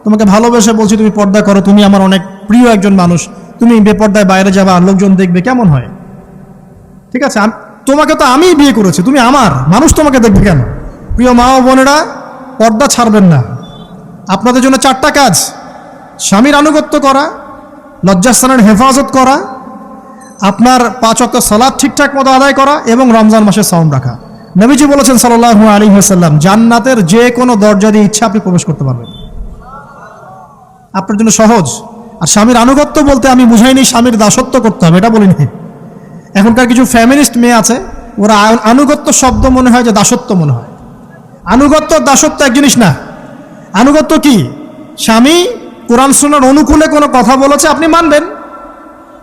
তোমাকে ভালোবেসে বলছি তুমি পর্দা করো, তুমি আমার অনেক প্রিয় একজন মানুষ, তুমি বেপর্দায় বাইরে যাবা, লোকজন দেখবে, কেমন হয়? ঠিক আছে, তোমাকে তো আমি বিয়ে করেছি, তুমি আমার মানুষ, তোমাকে দেখবে কেন? প্রিয় মা ও বোনেরা, পর্দা ছাড়বেন না। আপনাদের জন্য 4টা কাজ: স্বামীর আনুগত্য করা, লজ্জাস্থানের হেফাজত করা, আপনার 5 ওয়াক্ত সালাত ঠিকঠাক মতো আদায় করা এবং রমজান মাসে সাওম রাখা। নবীজি বলেছেন সাল্লাল্লাহু আলাইহি ওয়াসাল্লাম, জান্নাতের যে কোনো দরজা দিয়ে ইচ্ছা আপনি প্রবেশ করতে পারবেন। আপনার জন্য সহজ। আর স্বামীর আনুগত্য বলতে আমি বুঝাইনি স্বামীর দাসত্ব করতে হবে, এটা বলিনি। এখনকার কিছু ফ্যামিলিস্ট মেয়ে আছে, ওরা আনুগত্য শব্দ মনে হয় যে দাসত্ব মনে হয়। আনুগত্য দাসত্ব এক জিনিস না। আনুগত্য কি? স্বামী কোরআন সুন্নাহর অনুকূলে কোনো কথা বলেছে, আপনি মানবেন।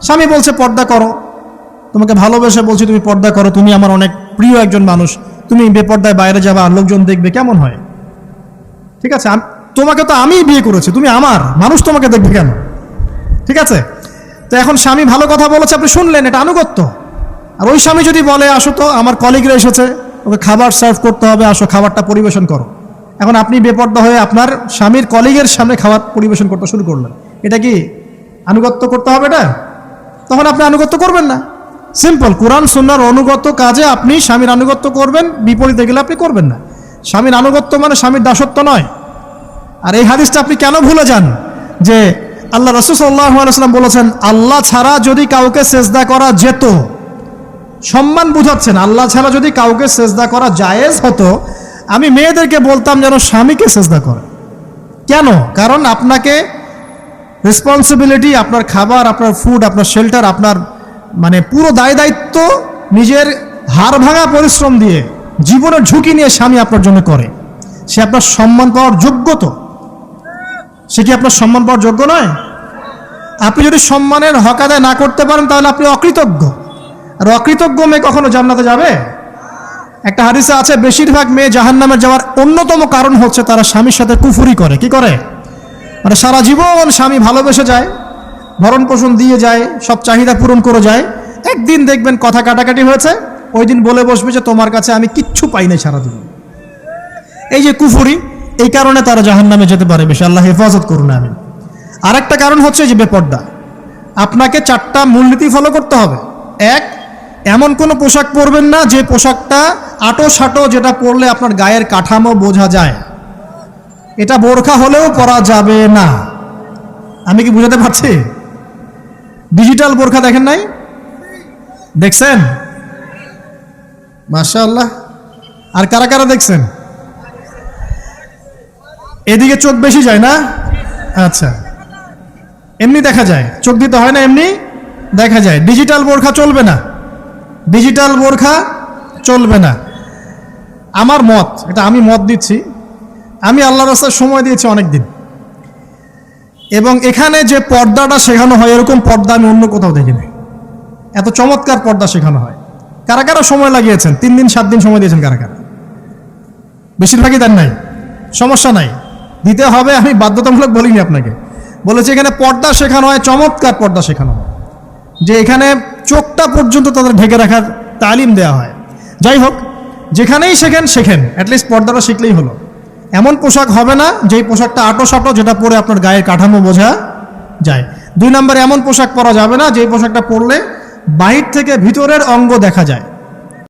স্বামী বলছে পর্দা করো, তোমাকে ভালোবেসে বলছি তুমি পর্দা করো, তুমি আমার অনেক প্রিয় একজন মানুষ, তুমি বেপর্দায় বাইরে যাবা, লোকজন দেখবে, কেমন হয়? ঠিক আছে, তোমাকে তো আমি বিয়ে করেছি, তুমি আমার মানুষ, তোমাকে দেখবে কেন? ঠিক আছে, তো এখন স্বামী ভালো কথা বলেছে, আপনি শুনলেন, এটা আনুগত্য। আর ওই স্বামী যদি বলে আসো তো আমার কলিগরা এসেছে, ওকে খাবার সার্ভ করতে হবে, আসো খাবারটা পরিবেশন করো, এখন আপনি বেপর্দা হয়ে আপনার স্বামীর কলিগের সামনে খাবার পরিবেশন করতে শুরু করলেন, এটা কি আনুগত্য করতে হবে? এটা তখন আপনি আনুগত্য করবেন না। সিম্পল, কোরআন সুন্নাহর অনুগত কাজে আপনি স্বামীর আনুগত্য করবেন, বিপরীতে গেলে আপনি করবেন না। স্বামীর আনুগত্য মানে স্বামীর দাসত্ব নয়। আর এই হাদিসটা আপনি কেন ভুলে যান যে আল্লাহ রাসূল সাল্লাল্লাহু আলাইহি ওয়াসাল্লাম বলেছেন, আল্লাহ ছাড়া যদি কাউকে সেজদা করা যেত, সম্মান বুঝাচ্ছেন, আল্লাহ ছাড়া যদি কাউকে সেজদা করা জায়েজ হতো, আমি মেয়েদেরকে বলতাম যেন স্বামীকে সেজদা করে। কেন? কারণ আপনাকে রেসপন্সিবিলিটি, আপনার খাবার, আপনার ফুড, আপনার শেল্টার, আপনার মানে পুরো দায় দায়িত্ব নিজের হাড় ভাঙা পরিশ্রম দিয়ে, জীবনের ঝুঁকি নিয়ে স্বামী আপনার জন্য করে। সে আপনার সম্মান পাওয়ার যোগ্য তো? সে কি আপনার সম্মান পাওয়ার যোগ্য নয়? আপনি যদি সম্মানের হক আদায় না করতে পারেন তাহলে আপনি অকৃতজ্ঞ। আর অকৃতজ্ঞ মেয়ে কখনো জান্নাতে যাবে? একটা হাদিসে আছে, বেশিরভাগ মেয়ে জাহান্নামে যাওয়ার অন্যতম কারণ হচ্ছে তারা স্বামীর সাথে কুফরি করে। কি করে? মানে সারা জীবন স্বামী ভালোবেসে যায়, ভরণ পোষণ দিয়ে যায়, সব চাহিদা পূরণ করে যায়, একদিন দেখবেন কথা কাটাকাটি হয়েছে, ওই দিন বলে বসবে যে তোমার কাছে আমি কিচ্ছু পাই নাই সারা জীবন। এই যে কুফরি, এই কারণে তারা জাহান্নামে যেতে পারে বেশি। আল্লাহ হেফাজত করুন। আমিন। আরেকটা কারণ হচ্ছে যে বেপর্দা। আপনাকে 4টা মূলনীতি ফলো করতে হবে। 1, এমন কোনো পোশাক পরবেন না যে পোশাকটা আটো সাটো, যেটা পরলে আপনার গায়ের কাঠামো বোঝা যায়। এটা বোরখা হলেও পরা যাবে না। আমি কি বুঝাতে পারছি? ডিজিটাল বোরখা দেখেন নাই? দেখছেন? মাশাআল্লাহ। আর কারা কারা দেখছেন? এদিকে চোখ বেশি যায় না? আচ্ছা, এমনি দেখা যায়, চোখ দিতে হয় না, এমনি দেখা যায়। ডিজিটাল বোরখা চলবে না, ডিজিটাল বোরখা চলবে না। আমার মত, এটা আমি মত দিচ্ছি, আমি আল্লাহর রাস্তায় সময় দিয়েছি অনেক দিন, এবং এখানে যে পর্দাটা শেখানো হয় এরকম পর্দা আমি অন্য কোথাও দেখিনি। এত চমৎকার পর্দা শেখানো হয়। কারা কারা সময় লাগিয়েছেন? 3 দিন 7 দিন সময় দিয়েছেন কারা কারা? বেশিরভাগই দেন নাই। সমস্যা নাই, দিতে হবে, আমি বাধ্যতামূলক বলিনি আপনাকে। বলেছি এখানে পর্দা শেখানো হয়, চমৎকার পর্দা শেখানো হয়, যে এখানে চোখটা পর্যন্ত তাদের ঢেকে রাখার তালিম দেওয়া হয়। যাই হোক, যেখানেই শেখেন অ্যাটলিস্ট পর্দাটা শিখলেই হলো। এমন পোশাক হবে না যেই পোশাকটা আটো সাটো, যেটা পরে আপনার গায়ের কাঠামো বোঝা যায়। 2 নম্বরে এমন পোশাক পরা যাবে না যেই পোশাকটা পরলে বাহির থেকে ভিতরের অঙ্গ দেখা যায়।